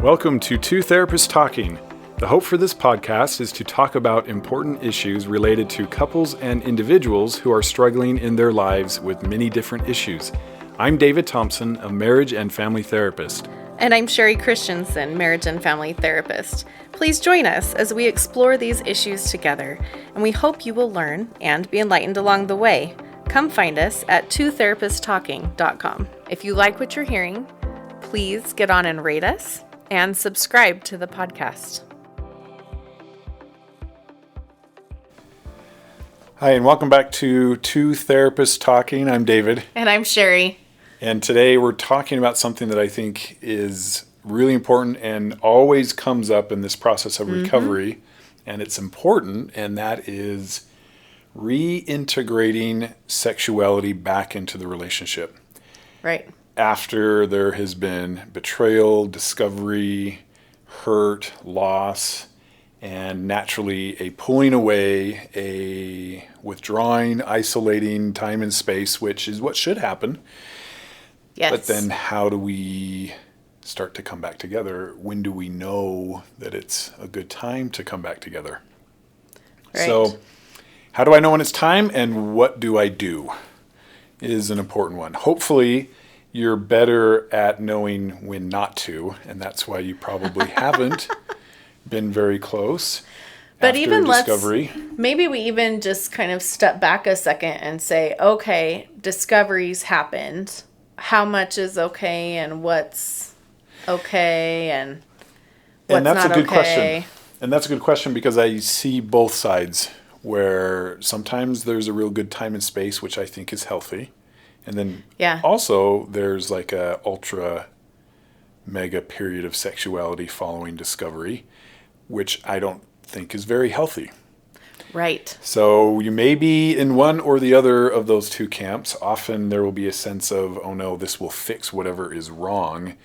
Welcome to Two Therapists Talking. The hope for this podcast is to talk about important issues related to couples and individuals who are struggling in their lives with many different issues. I'm David Thompson, a marriage and family therapist. And I'm Sherie Christensen, marriage and family therapist. Please join us as we explore these issues together, and we hope you will learn and be enlightened along the way. Come find us at twotherapisttalking.com. If you like what you're hearing, please get on and rate us and subscribe to the podcast. Hi, and welcome back to Two Therapists Talking. I'm David. And I'm Sherie. And today we're talking about something that I think is really important and always comes up in this process of recovery. And it's important, and that is reintegrating sexuality back into the relationship. Right. After there has been betrayal, discovery, hurt, loss, and naturally a pulling away, a withdrawing, isolating time and space, which is what should happen. Yes. But then how do we start to come back together? When do we know that it's a good time to come back together? Right. So how do I know when it's time, and what do I do is an important one. Hopefully you're better at knowing when not to, and that's why you probably haven't been very close. But after even discovery. maybe we even just kind of step back a second and say, okay, discoveries happened. How much is okay and what's okay and what's that's not a good okay? question. And that's a good question because I see both sides, where sometimes there's a real good time and space, which I think is healthy. And then also there's like a ultra mega period of sexuality following discovery, which I don't think is very healthy. Right. So you may be in one or the other of those two camps. Often there will be a sense of, oh no, this will fix whatever is wrong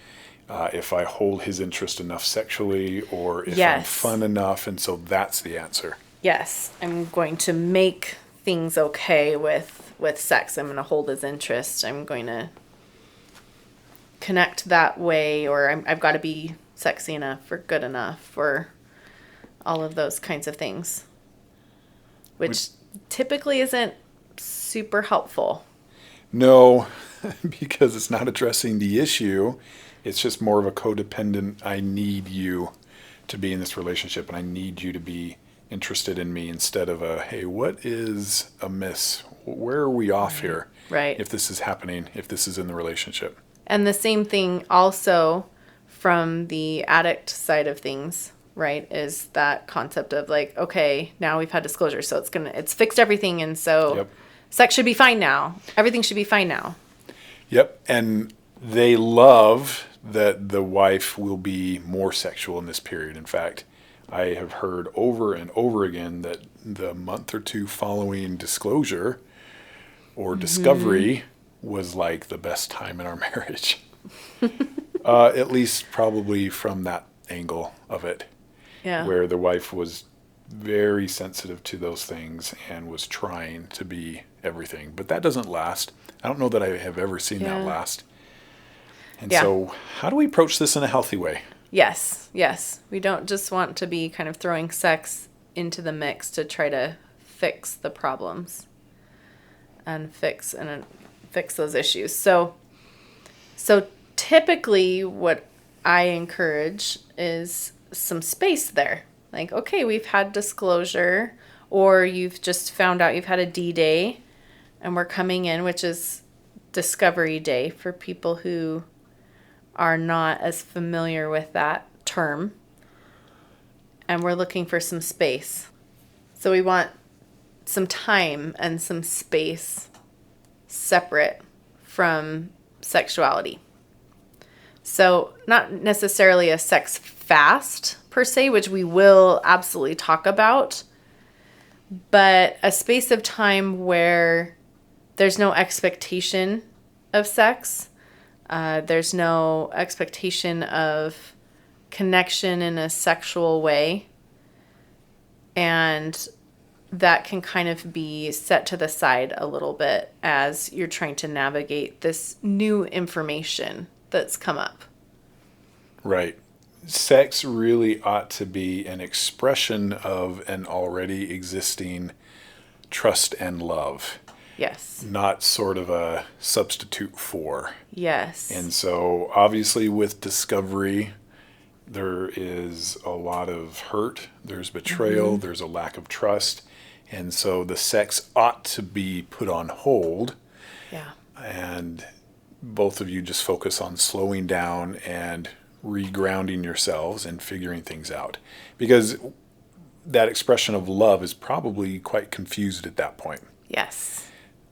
if I hold his interest enough sexually, or if I'm fun enough. And so that's the answer. Yes. I'm going to make things okay with sex. I'm going to hold his interest. I'm going to connect that way, or I've got to be sexy enough or good enough, or all of those kinds of things, which typically isn't super helpful. No, because it's not addressing the issue. It's just more of a codependent, I need you to be in this relationship, and I need you to be interested in me, instead of a, hey, what is amiss? Where are we off here? Right. If this is happening, if this is in the relationship. And the same thing also from the addict side of things, right, is that concept of like, okay, now we've had disclosure, so it's fixed everything, and so sex should be fine now. Everything should be fine now. Yep. And they love that the wife will be more sexual in this period. In fact, I have heard over and over again that the month or two following disclosure or discovery was like the best time in our marriage. At least probably from that angle of it. Yeah. Where the wife was very sensitive to those things and was trying to be everything. But that doesn't last. I don't know that I have ever seen that last. And so how do we approach this in a healthy way? Yes. We don't just want to be kind of throwing sex into the mix to try to fix the problems and fix those issues. So typically what I encourage is some space there. Like, okay, we've had disclosure, or you've just found out you've had a D-Day, and we're coming in, which is discovery day for people who are not as familiar with that term. And we're looking for some space. So we want some time and some space separate from sexuality. So not necessarily a sex fast per se, which we will absolutely talk about, but a space of time where there's no expectation of sex. There's no expectation of connection in a sexual way. And that can kind of be set to the side a little bit as you're trying to navigate this new information that's come up. Right. sex really ought to be an expression of an already existing trust and love, Yes. not sort of a substitute for. Yes. And so, obviously, with discovery, there is a lot of hurt, there's betrayal, there's a lack of trust. And so, the sex ought to be put on hold. Yeah. And both of you just focus on slowing down and regrounding yourselves and figuring things out. Because that expression of love is probably quite confused at that point. Yes.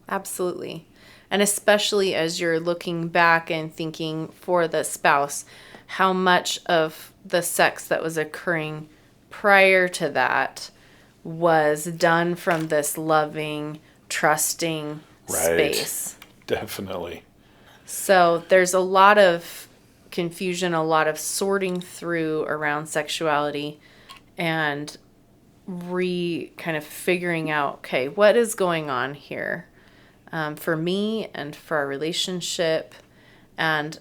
Absolutely. And especially as you're looking back and thinking for the spouse, how much of the sex that was occurring prior to that was done from this loving, trusting space. Definitely. So there's a lot of confusion, a lot of sorting through around sexuality and kind of figuring out, okay, what is going on here for me and for our relationship. And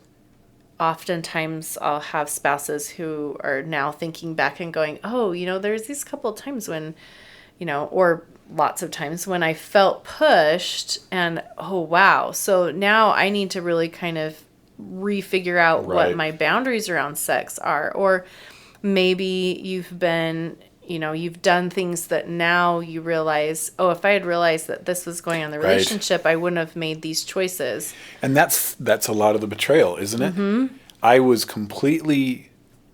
oftentimes I'll have spouses who are now thinking back and going, oh, there's these couple of times when, or lots of times when I felt pushed and, oh, wow. So now I need to really kind of refigure out what my boundaries around sex are. Or maybe you've done things that now you realize, oh, if I had realized that this was going on in the relationship, I wouldn't have made these choices. And that's a lot of the betrayal, isn't it? Mm-hmm. I was completely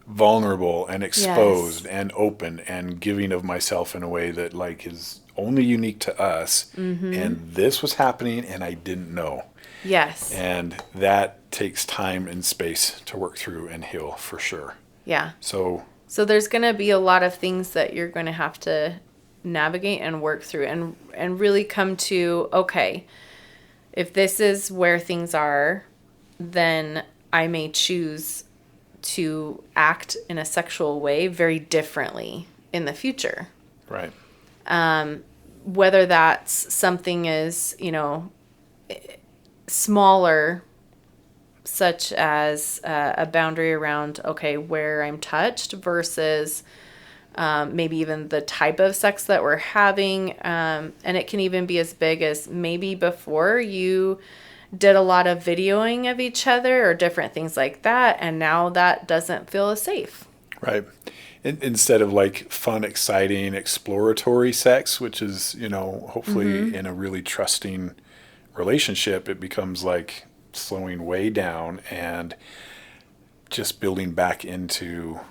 vulnerable and exposed and open and giving of myself in a way that is only unique to us. Mm-hmm. And this was happening and I didn't know. Yes. And that takes time and space to work through and heal for sure. Yeah. So there's going to be a lot of things that you're going to have to navigate and work through and really come to, okay, if this is where things are, then I may choose to act in a sexual way very differently in the future. Right. Whether that's something as, smaller, such as a boundary around, okay, where I'm touched versus maybe even the type of sex that we're having. And it can even be as big as maybe before you did a lot of videoing of each other or different things like that. And now that doesn't feel as safe. Right. Instead of fun, exciting, exploratory sex, which is, hopefully in a really trusting relationship, it becomes slowing way down and just building back into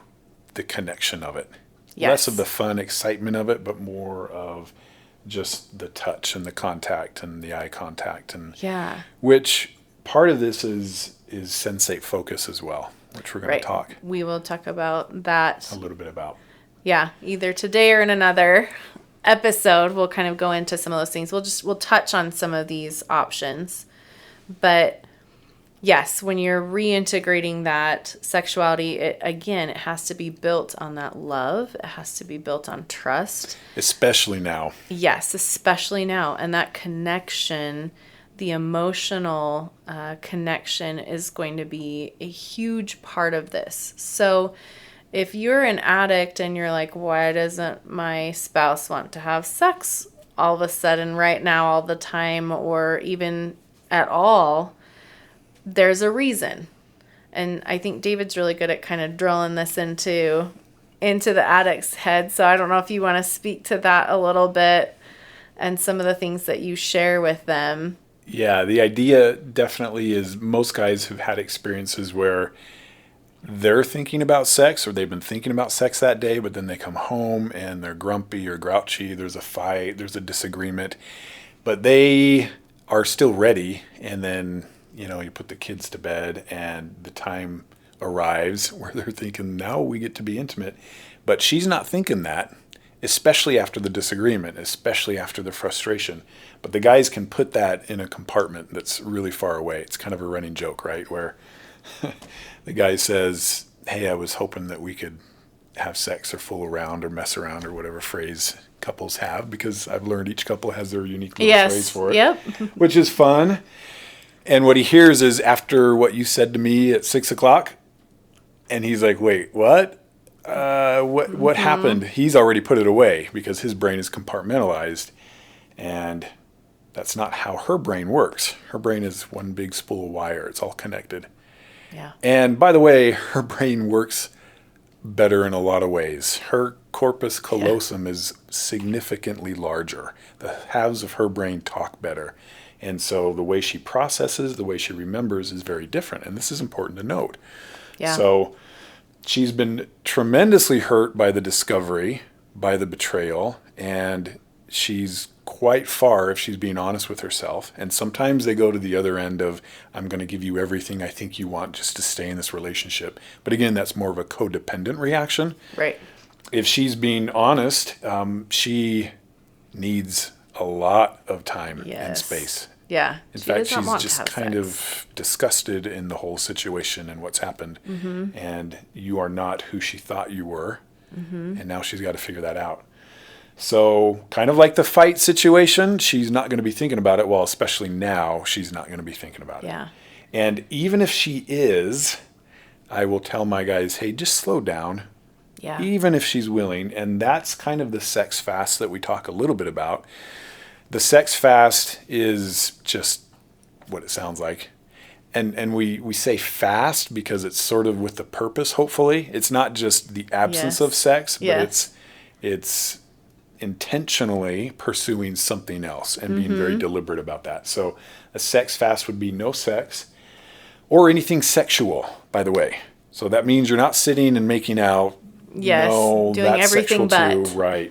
the connection of it. Yes. Less of the fun excitement of it, but more of just the touch and the contact and the eye contact. And which part of this is sensate focus as well, which we're going to talk. We will talk about that a little bit about. Yeah, either today or in another episode, we'll kind of go into some of those things. We'll touch on some of these options. But yes, when you're reintegrating that sexuality, it has to be built on that love. It has to be built on trust. Especially now. Yes, especially now. And that connection, the emotional connection is going to be a huge part of this. So if you're an addict and you're like, why doesn't my spouse want to have sex all of a sudden right now all the time or even at all, there's a reason. And I think David's really good at kind of drilling this into the addict's head. So I don't know if you want to speak to that a little bit and some of the things that you share with them. Yeah, the idea definitely is most guys have had experiences where they're thinking about sex or they've been thinking about sex that day, but then they come home and they're grumpy or grouchy. There's a fight, there's a disagreement, but they are still ready. And then, you put the kids to bed and the time arrives where they're thinking, now we get to be intimate. But she's not thinking that, especially after the disagreement, especially after the frustration. But the guys can put that in a compartment that's really far away. It's kind of a running joke, right? Where the guy says, hey, I was hoping that we could have sex or fool around or mess around or whatever phrase couples have, because I've learned each couple has their unique little phrase for it, which is fun. And what he hears is, after what you said to me at 6 o'clock, And he's like, wait, what? What happened? He's already put it away because his brain is compartmentalized, and that's not how her brain works. Her brain is one big spool of wire. It's all connected. Yeah. And by the way, her brain works better in a lot of ways. Her corpus callosum is significantly larger. The halves of her brain talk better. And so the way she processes, the way she remembers is very different. And this is important to note. Yeah. So she's been tremendously hurt by the discovery, by the betrayal, and she's quite far if she's being honest with herself. And sometimes they go to the other end of, I'm going to give you everything I think you want just to stay in this relationship. But again, that's more of a codependent reaction. Right. If she's being honest, she needs a lot of time and space. Yeah. In fact, she's just kind of disgusted in the whole situation and what's happened. Mm-hmm. And you are not who she thought you were. Mm-hmm. And now she's got to figure that out. So kind of like the fight situation, she's not going to be thinking about it. Well, especially now, she's not going to be thinking about it. Yeah. And even if she is, I will tell my guys, hey, just slow down. Yeah. Even if she's willing. And that's kind of the sex fast that we talk a little bit about. The sex fast is just what it sounds like. And we say fast because it's sort of with the purpose, hopefully. It's not just the absence of sex, but it's intentionally pursuing something else and being very deliberate about that. So a sex fast would be no sex or anything sexual, by the way. So that means you're not sitting and making out. Yes, no, doing that's everything sexual but. too, right.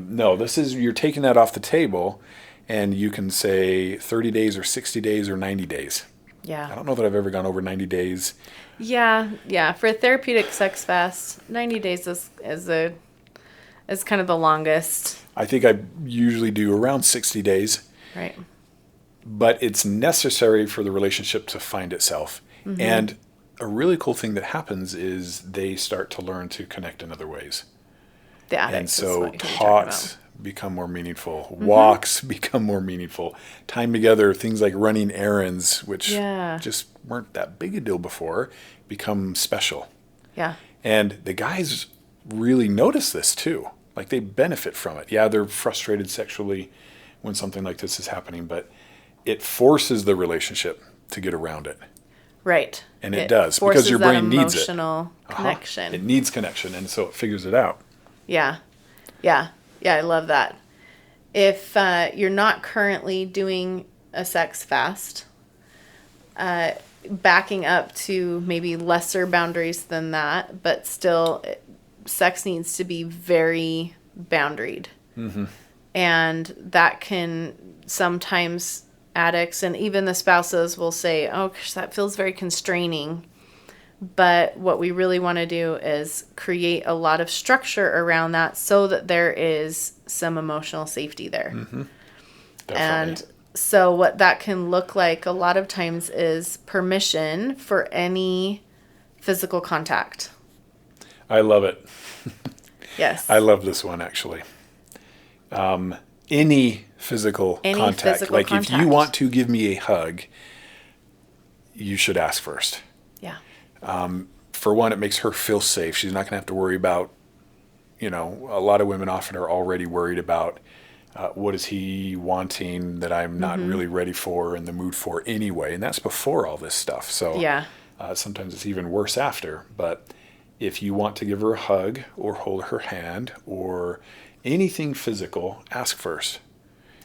No, this is, you're taking that off the table, and you can say 30 days or 60 days or 90 days. Yeah. I don't know that I've ever gone over 90 days. Yeah. For a therapeutic sex fast, 90 days is kind of the longest. I think I usually do around 60 days. Right. But it's necessary for the relationship to find itself. Mm-hmm. And a really cool thing that happens is they start to learn to connect in other ways. And so talks become more meaningful. Mm-hmm. Walks become more meaningful. Time together, things like running errands, which just weren't that big a deal before, become special. Yeah. And the guys really notice this too. Like they benefit from it. Yeah, they're frustrated sexually when something like this is happening, but it forces the relationship to get around it. Right. And it does, because your brain needs it. Emotional connection. It needs connection, and so it figures it out. Yeah, I love that. If you're not currently doing a sex fast, backing up to maybe lesser boundaries than that, but still, sex needs to be very boundaried. Mm-hmm. And that can sometimes, addicts and even the spouses will say, oh, gosh, that feels very constraining. But what we really want to do is create a lot of structure around that so that there is some emotional safety there. Mm-hmm. And so what that can look like a lot of times is permission for any physical contact. I love it. Yes. I love this one, actually. Any physical contact. If you want to give me a hug, you should ask first. Yeah. For one, it makes her feel safe. She's not going to have to worry about, a lot of women often are already worried about what is he wanting that I'm not really ready for in the mood for anyway. And that's before all this stuff. So sometimes it's even worse after. But if you want to give her a hug or hold her hand or anything physical, ask first.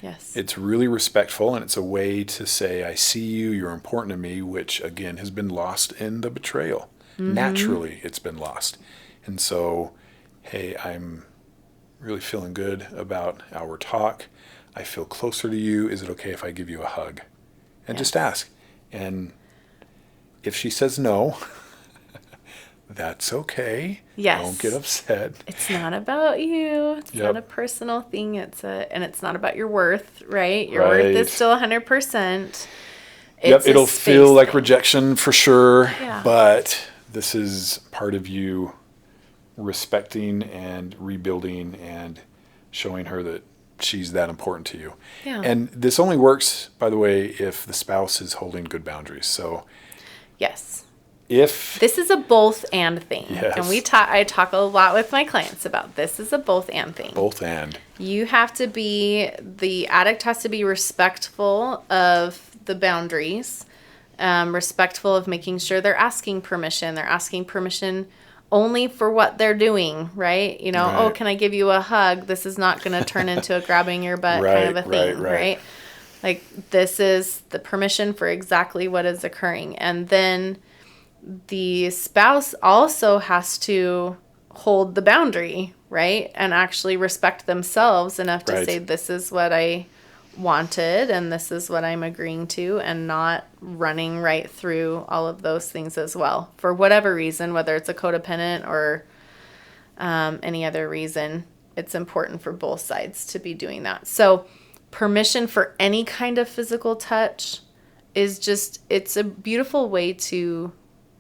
Yes. It's really respectful, and it's a way to say, I see you, you're important to me, which, again, has been lost in the betrayal. Mm-hmm. Naturally, it's been lost. And so, hey, I'm really feeling good about our talk. I feel closer to you. Is it okay if I give you a hug? And just ask. And if she says no, that's okay. Yes. Don't get upset. It's not about you. It's not a personal thing. And it's not about your worth, right? Your worth is still 100%. It'll feel like rejection for sure, but this is part of you respecting and rebuilding and showing her that she's that important to you. Yeah. And this only works, by the way, if the spouse is holding good boundaries. So yes. if This is a both and thing. Yes. And I talk a lot with my clients about this is a both and thing. both and You have to be, the addict has to be respectful of the boundaries, respectful of making sure they're asking permission. They're asking permission only for what they're doing, right? You know, Right. oh, can I give you a hug? This is not going to turn into a grabbing your butt kind of a thing, right? Like, this is the permission for exactly what is occurring. And then the spouse also has to hold the boundary, right? And actually respect themselves enough to Right. say, this is what I wanted and this is what I'm agreeing to, and not running right through all of those things as well. For whatever reason, whether it's a codependent or any other reason, it's important for both sides to be doing that. So permission for any kind of physical touch is just, it's a beautiful way to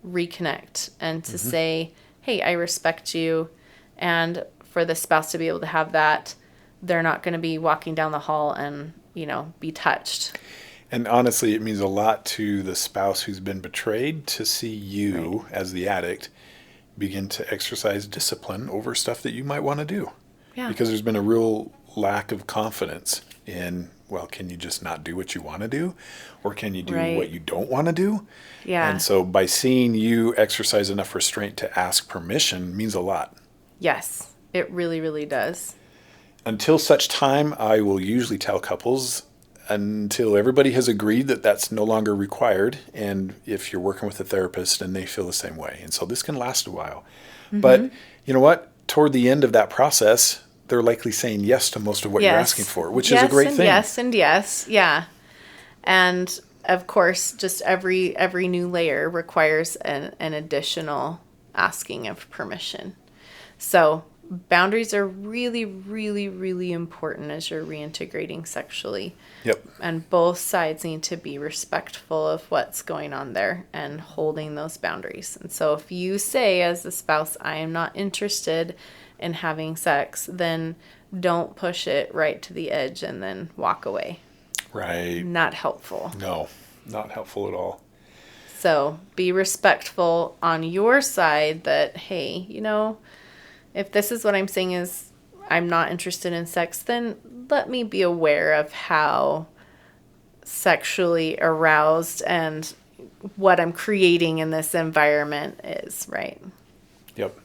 reconnect and to say, hey, I respect you. And for the spouse to be able to have that, they're not going to be walking down the hall and, you know, be touched. And honestly, it means a lot to the spouse who's been betrayed to see you as the addict begin to exercise discipline over stuff that you might want to do. Yeah. Because there's been a real lack of confidence in, well, can you just not do what you want to do? Or can you do Right. what you don't want to do? Yeah. And so by seeing you exercise enough restraint to ask permission means a lot. Yes, it really, really does. Until such time, I will usually tell couples until everybody has agreed that that's no longer required, and if you're working with a therapist and they feel the same way. And so this can last a while. But you know what? Toward the end of that process, they're likely saying yes to most of what you're asking for, which is a great thing. Yes and yes, yeah. And of course, just every new layer requires an additional asking of permission. So boundaries are really, really, really important as you're reintegrating sexually. Yep. And both sides need to be respectful of what's going on there and holding those boundaries. And so if you say as the spouse, I am not interested in having sex, then don't push it right to the edge and then walk away. Right. Not helpful. No, not helpful at all. So be respectful on your side that, hey, you know, if this is what I'm saying is I'm not interested in sex, then let me be aware of how sexually aroused and what I'm creating in this environment is, right? Yep.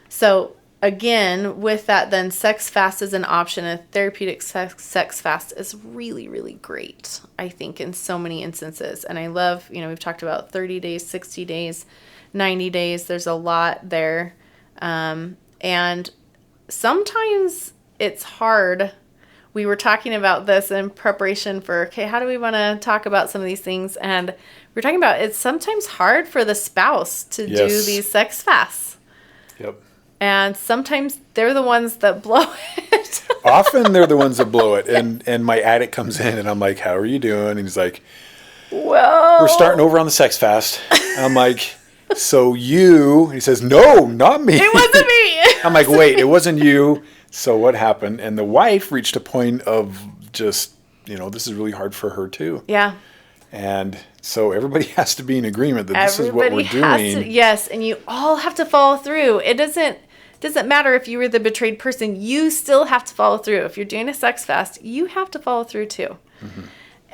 So again, with that, then sex fast is an option. A therapeutic sex fast is really, really great, I think, in so many instances. And I love, you know, we've talked about 30 days, 60 days, 90 days. There's a lot there. And sometimes it's hard. We were talking about this in preparation for, okay, how do we want to talk about some of these things? And we were talking about it's sometimes hard for the spouse to do these sex fasts. Yep. And sometimes they're the ones that blow it. Often they're the ones that blow it. And my addict comes in and I'm like, how are you doing? And he's like, well, we're starting over on the sex fast. I'm like, so you, he says, no, not me. It wasn't me. I'm like, wait, it wasn't you. So what happened? And the wife reached a point of just, you know, this is really hard for her too. Yeah. And so everybody has to be in agreement that this is what we're doing. Yes, and you all have to follow through. It doesn't matter if you were the betrayed person. You still have to follow through. If you're doing a sex fast, you have to follow through too. Mm-hmm.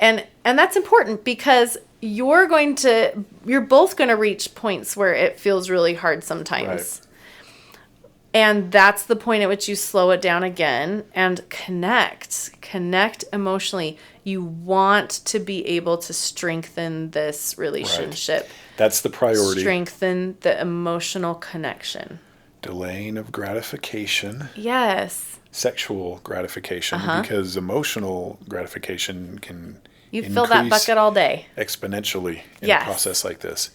And that's important because you're both going to reach points where it feels really hard sometimes. Right. And that's the point at which you slow it down again and connect emotionally. You want to be able to strengthen this relationship. Right. That's the priority. Strengthen the emotional connection. Delaying of gratification. Yes. Sexual gratification, because emotional gratification can you fill that bucket all day. Exponentially in a process like this.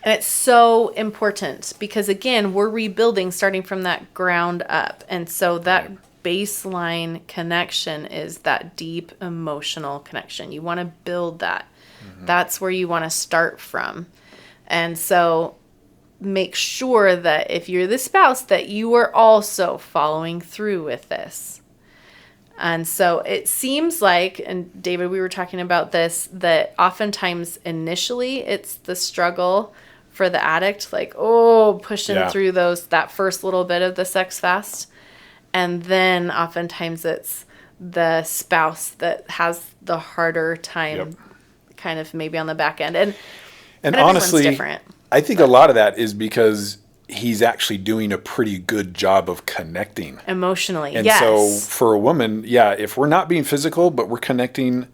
And it's so important because, again, we're rebuilding starting from that ground up. And so that baseline connection is that deep emotional connection. You want to build that. Mm-hmm. That's where you want to start from. And so make sure that if you're the spouse that you are also following through with this. And so it seems like, and David, we were talking about this, that oftentimes initially it's the struggle for the addict, like, oh, pushing Yeah. through that first little bit of the sex fast. And then oftentimes it's the spouse that has the harder time Yep. kind of maybe on the back end. And honestly, everyone's different. I think a lot of that is because he's actually doing a pretty good job of connecting. Emotionally, And yes. so for a woman, if we're not being physical, but we're connecting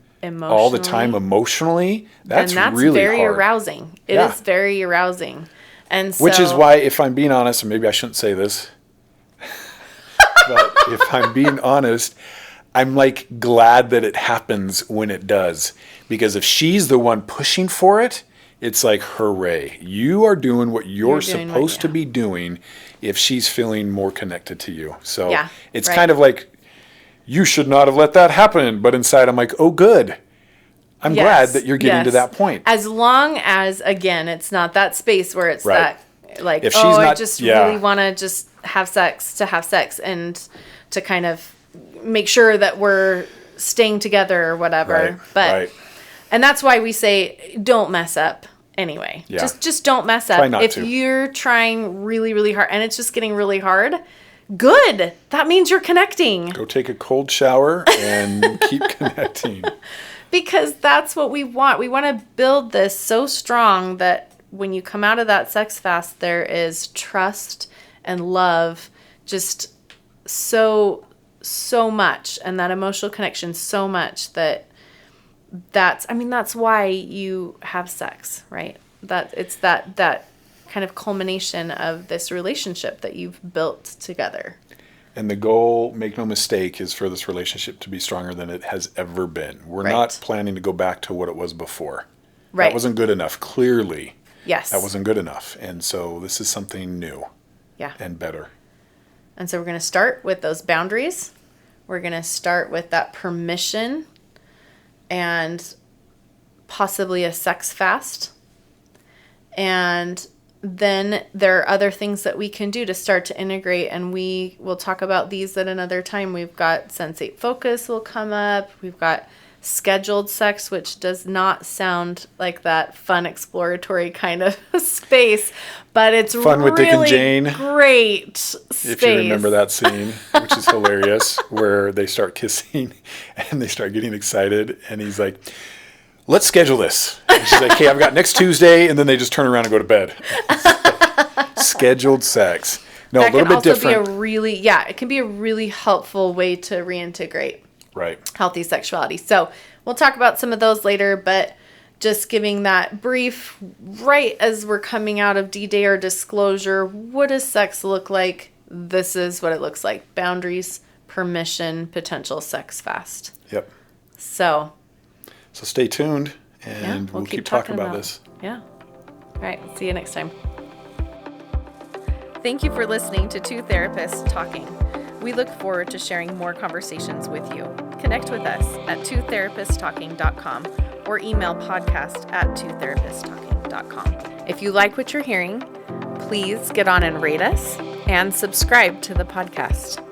all the time emotionally, that's really very hard. arousing. It is very arousing. And so, which is why, if I'm being honest, and maybe I shouldn't say this, but if I'm being honest, I'm like glad that it happens when it does. Because if she's the one pushing for it, it's like, hooray. You are doing what you're supposed to be doing if she's feeling more connected to you. So it's kind of like, you should not have let that happen. But inside I'm like, oh, good. I'm glad that you're getting to that point. As long as, again, it's not that space where it's that, like, if she's not, I just really want to just have sex and to kind of make sure that we're staying together or whatever. And that's why we say, don't mess up anyway. Just don't mess up. If you're trying really, really hard and it's just getting really hard, good. That means you're connecting. Go take a cold shower and keep connecting. Because that's what we want. We want to build this so strong that when you come out of that sex fast, there is trust and love, just so much, and that emotional connection so much that's why you have sex, right? That it's that kind of culmination of this relationship that you've built together. And the goal, make no mistake, is for this relationship to be stronger than it has ever been. We're not planning to go back to what it was before. That wasn't good enough, clearly. Yes. That wasn't good enough. And so this is something new. And better. And so we're going to start with those boundaries. We're going to start with that permission and possibly a sex fast. And then there are other things that we can do to start to integrate, and we will talk about these at another time. We've got sensate focus will come up. We've got scheduled sex, which does not sound like that fun exploratory kind of space, but it's fun with Dick and Jane. Great space. If you remember that scene, which is hilarious, where they start kissing and they start getting excited, and he's like, let's schedule this. And she's like, hey, I've got next Tuesday, and then they just turn around and go to bed. Scheduled sex. No, that a little bit different. It can be a really helpful way to reintegrate healthy sexuality. So we'll talk about some of those later, but just giving that brief right as we're coming out of D-Day or disclosure, what does sex look like? This is what it looks like. Boundaries, permission, potential sex fast. Yep. So stay tuned, and we'll keep talking about this. Yeah. All right. See you next time. Thank you for listening to Two Therapists Talking. We look forward to sharing more conversations with you. Connect with us at twotherapisttalking.com or email podcast@twotherapisttalking.com. If you like what you're hearing, please get on and rate us and subscribe to the podcast.